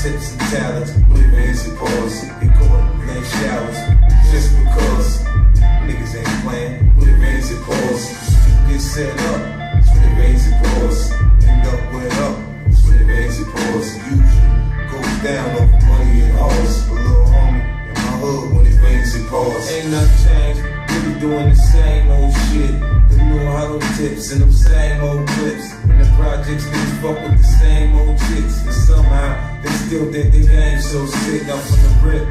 tips and talents with fancy paws. He coordinate showers just because niggas ain't playing with fancy paws. Get set up with fancy paws. End up went up with fancy paws. Usually goes down over money and hoes. A little homie in my hood when it fancy paws. Ain't nothing changed. Really doing the same old shit. The new hollow tips and them same old clips. And the projects niggas fuck with the same old chicks. And somehow they still think the game so sick. I'm from the rip.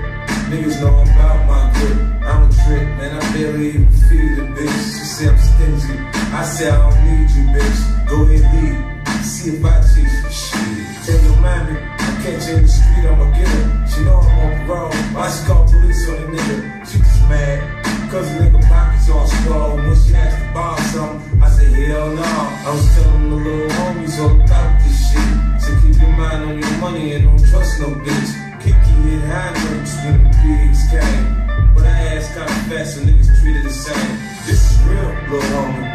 Niggas know about my grip. I'm a trip, man. I barely even feed a bitch. She say I'm stingy. I say I don't need you, bitch. Go ahead, leave. See if I cheat you. Shit. Tell your mammy, I catch her in the street, I'ma get her. She know I'm on parole. Why she call police on the nigga? She just mad. Cause the nigga pockets all swole. When she asked to borrow something, I say hell no. I was telling the little homies all about this shit. So keep your mind on your money and don't trust no bitch. Kiki hit high notes when the pigs came. But her ass kinda fat so niggas treat her the same. This is real, little homie.